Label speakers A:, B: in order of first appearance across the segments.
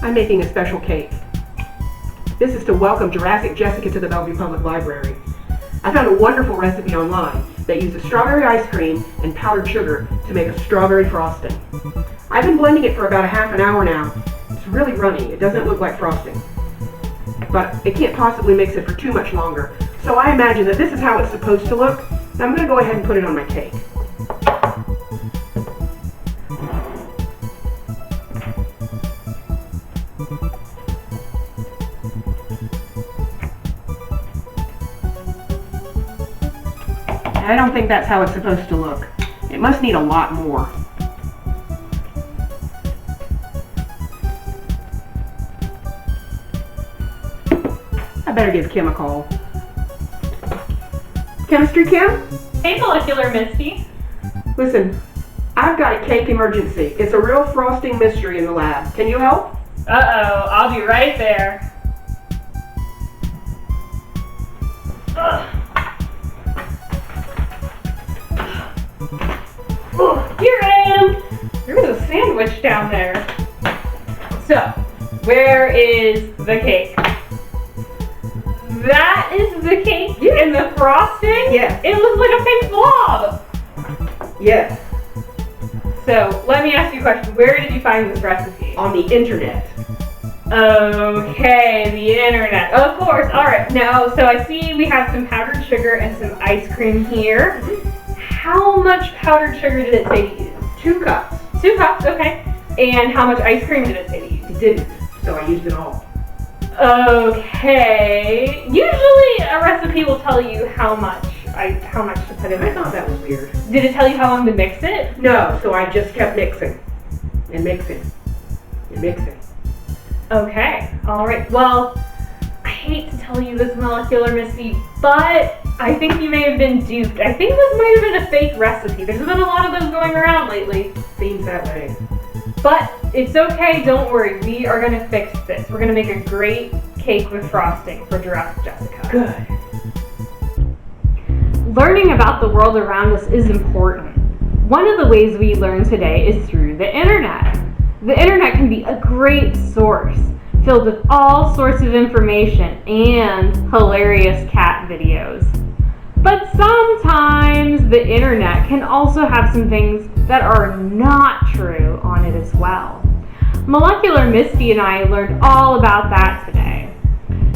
A: I'm making a special cake. This is to welcome Jurassic Jessica to the Bellevue Public Library. I found a wonderful recipe online that uses strawberry ice cream and powdered sugar to make a strawberry frosting. I've been blending it for about a half an hour now. It's really runny. It doesn't look like frosting. But it can't possibly mix it for too much longer, so I imagine that this is how it's supposed to look. Now I'm going to go ahead and put it on my cake. I don't think that's how it's supposed to look. It must need a lot more. I better give Kim a call. Chemistry Kim?
B: Hey, Molecular Misty.
A: Listen, I've got a cake emergency. It's a real frosting mystery in the lab. Can you help?
B: Uh-oh, I'll be right there. Ugh. Here I am! There's a sandwich down there. So, where is the cake? That is the cake in the frosting?
A: Yes.
B: It looks like a pink blob.
A: Yes.
B: So, let me ask you a question. Where did you find this recipe?
A: On the internet.
B: Okay, the internet. Of course. Alright, now, so I see we have some powdered sugar and some ice cream here. How much powdered sugar did it say to use?
A: 2 cups.
B: 2 cups, okay. And how much ice cream did it say to use?
A: It didn't, so I used it all.
B: Okay. Usually a recipe will tell you how much to put in
A: I
B: it.
A: thought that was weird.
B: Did it tell you how long to mix it?
A: No, so I just kept mixing and mixing and mixing.
B: Okay. Alright. Well, I hate to tell you this, Molecular Misty, but I think you may have been duped. I think this might have been a fake recipe. There's been a lot of those going around lately.
A: Seems that way.
B: But it's okay, don't worry. We are going to fix this. We're going to make a great cake with frosting for Jurassic Jessica.
A: Good.
B: Learning about the world around us is important. One of the ways we learn today is through the internet. The internet can be a great source, filled with all sorts of information and hilarious cat videos. But sometimes the internet can also have some things that are not true on it as well. Molecular Misty and I learned all about that today.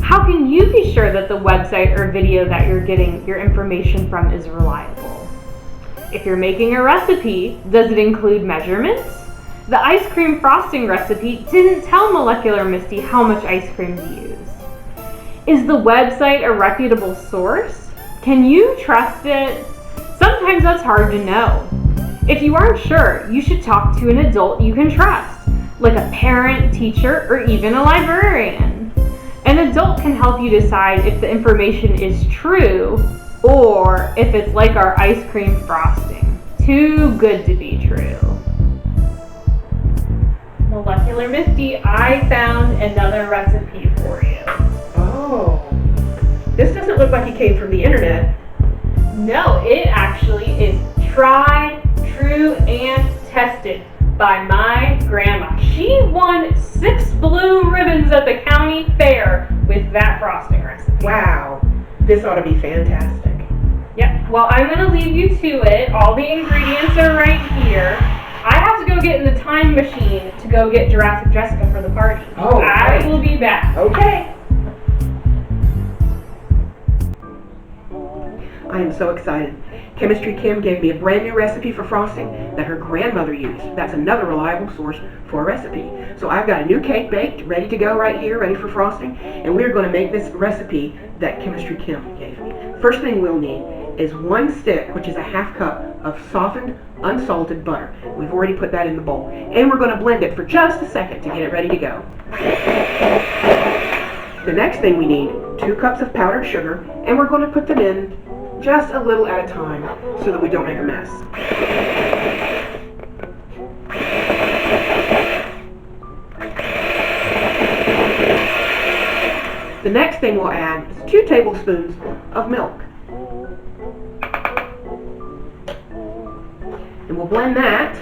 B: How can you be sure that the website or video that you're getting your information from is reliable? If you're making a recipe, does it include measurements? The ice cream frosting recipe didn't tell Molecular Misty how much ice cream to use. Is the website a reputable source? Can you trust it? Sometimes that's hard to know. If you aren't sure, you should talk to an adult you can trust, like a parent, teacher, or even a librarian. An adult can help you decide if the information is true or if it's like our ice cream frosting, too good to be true. Molecular Misty, I found another recipe for you.
A: Oh. This doesn't look like it came from the internet.
B: No, it actually is tried, true, and tested by my grandma. She won 6 blue ribbons at the county fair with that frosting recipe.
A: Wow. This ought to be fantastic.
B: Yep, well, I'm going to leave you to it. All the ingredients are right here. I have to go get in the time machine to go get Jurassic Jessica for the party.
A: Oh,
B: I
A: right.
B: will be back.
A: Okay. I am so excited. Chemistry Kim gave me a brand new recipe for frosting that her grandmother used. That's another reliable source for a recipe. So I've got a new cake baked, ready to go right here, ready for frosting, and we're going to make this recipe that Chemistry Kim gave me. First thing we'll need is 1 stick, which is a ½ cup of softened, unsalted butter. We've already put that in the bowl. And we're going to blend it for just a second to get it ready to go. The next thing we need, 2 cups of powdered sugar, and we're going to put them in just a little at a time so that we don't make a mess. The next thing we'll add is 2 tablespoons of milk. And we'll blend that.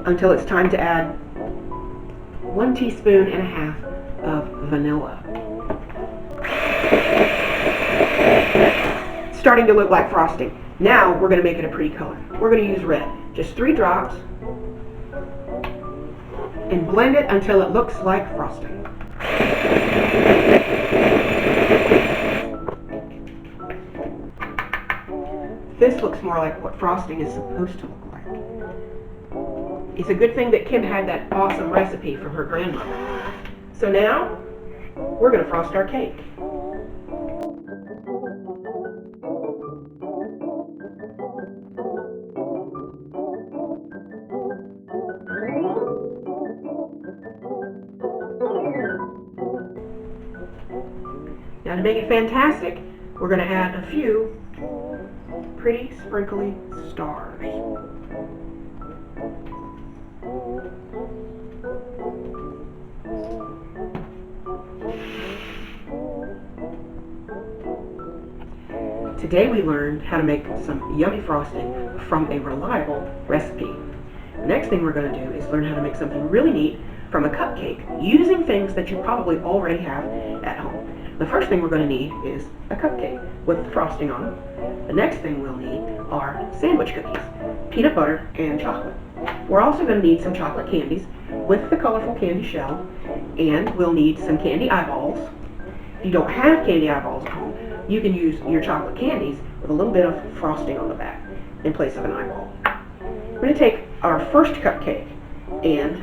A: until it's time to add 1.5 teaspoons of vanilla. It's starting to look like frosting. Now we're going to make it a pretty color. We're going to use red. Just 3 drops. And blend it until it looks like frosting. This looks more like what frosting is supposed to look like. It's a good thing that Kim had that awesome recipe from her grandmother. So now, we're going to frost our cake. Now to make it fantastic, we're going to add a few pretty sprinkly stars. Today we learned how to make some yummy frosting from a reliable recipe. The next thing we're going to do is learn how to make something really neat from a cupcake using things that you probably already have at home. The first thing we're going to need is a cupcake with frosting on it. The next thing we'll need are sandwich cookies, peanut butter, and chocolate. We're also going to need some chocolate candies with the colorful candy shell, and we'll need some candy eyeballs. If you don't have candy eyeballs at home, you can use your chocolate candies with a little bit of frosting on the back in place of an eyeball. We're going to take our first cupcake and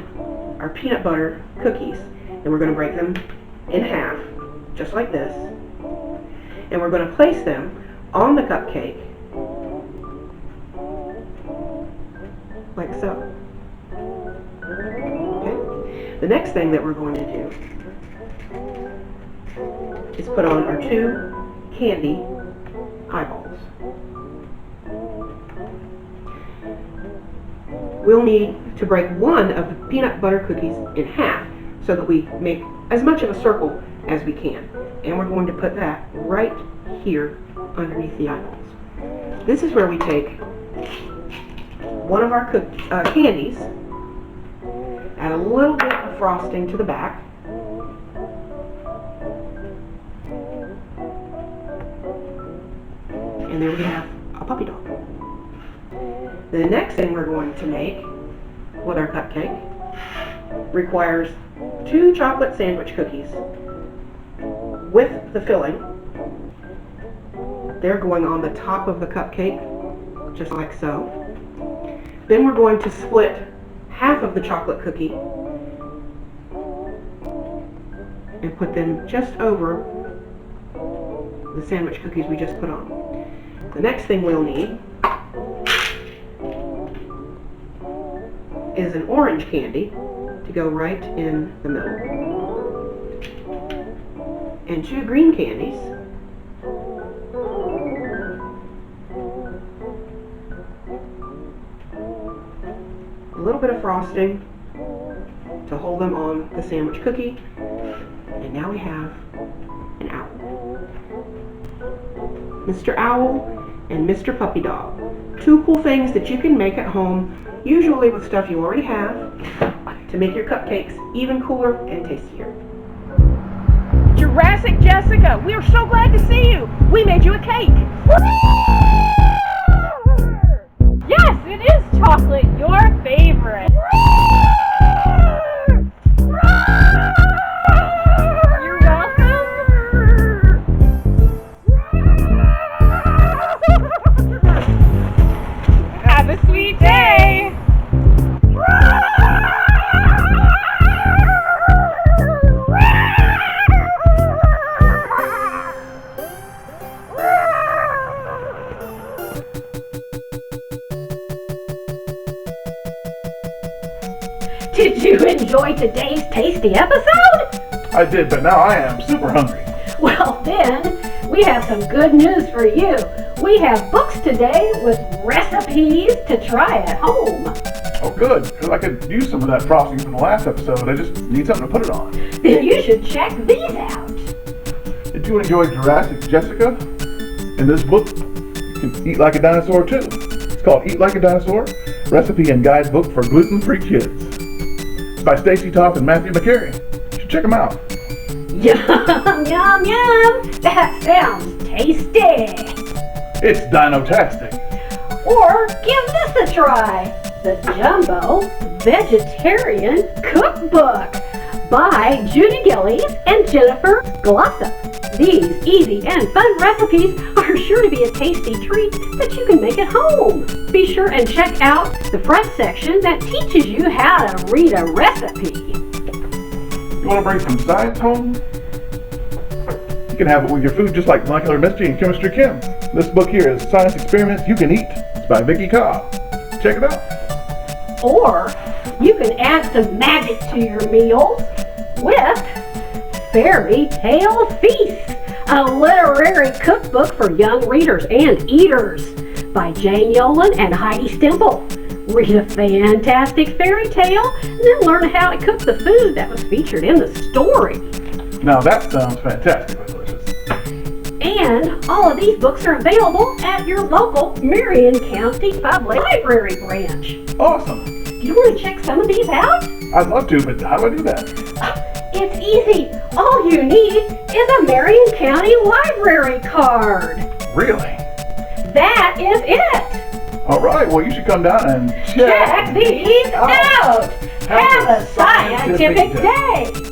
A: our peanut butter cookies, and we're going to break them in half, just like this, and we're going to place them on the cupcake like so. Okay. The next thing that we're going to do is put on our 2 candy eyeballs. We'll need to break one of the peanut butter cookies in half so that we make as much of a circle as we can. And we're going to put that right here underneath the eyeballs. This is where we take one of our candies, add a little bit of frosting to the back, and there we have a puppy dog. The next thing we're going to make with our cupcake requires 2 chocolate sandwich cookies with the filling. They're going on the top of the cupcake, just like so. Then we're going to split half of the chocolate cookie and put them just over the sandwich cookies we just put on. The next thing we'll need is an orange candy to go right in the middle, and 2 green candies, a little bit of frosting to hold them on the sandwich cookie, and now we have an owl. Mr. Owl and Mr. Puppy Dog. 2 cool things that you can make at home, usually with stuff you already have, to make your cupcakes even cooler and tastier. Jurassic Jessica, we are so glad to see you. We made you a cake.
B: Yes, it is chocolate, your favorite. You're welcome. Have a sweet day.
C: Did you enjoy today's tasty episode?
D: I did, but now I am super hungry.
C: Well then, we have some good news for you. We have books today with recipes to try at home.
D: Oh good, because I could use some of that frosting from the last episode. I just need something to put it on.
C: Then you should check these out.
D: Did you enjoy Jurassic Jessica? In this book, you can eat like a dinosaur too. It's called Eat Like a Dinosaur. Recipe and Guidebook for Gluten-Free Kids. It's by Stacy Toth and Matthew McCary. You should check them out.
C: Yum, yum, yum! That sounds tasty!
D: It's dino-tastic.
C: Or give this a try. The Jumbo Vegetarian Cookbook by Judy Gillies and Jennifer Glossop. These easy and fun recipes are sure to be a tasty treat that you can make at home. Be sure and check out the front section that teaches you how to read a recipe.
D: You want to bring some science home? You can have it with your food just like Molecular Misty and Chemistry Kim. This book here is Science Experiments You Can Eat. It's by Vicki Cobb. Check it out.
C: Or you can add some magic to your meals with Fairy Tale Feast, a literary cookbook for young readers and eaters by Jane Yolen and Heidi Stemple. Read a fantastic fairy tale and then learn how to cook the food that was featured in the story.
D: Now that sounds fantastically delicious.
C: And all of these books are available at your local Marion County Public Library branch.
D: Awesome.
C: Do you want to check some of these out?
D: I'd love to, but how do I do that?
C: It's easy. All you need is a Marion County Library card.
D: Really?
C: That is it.
D: All right, well, you should come down and
C: Check these out. Have a scientific day.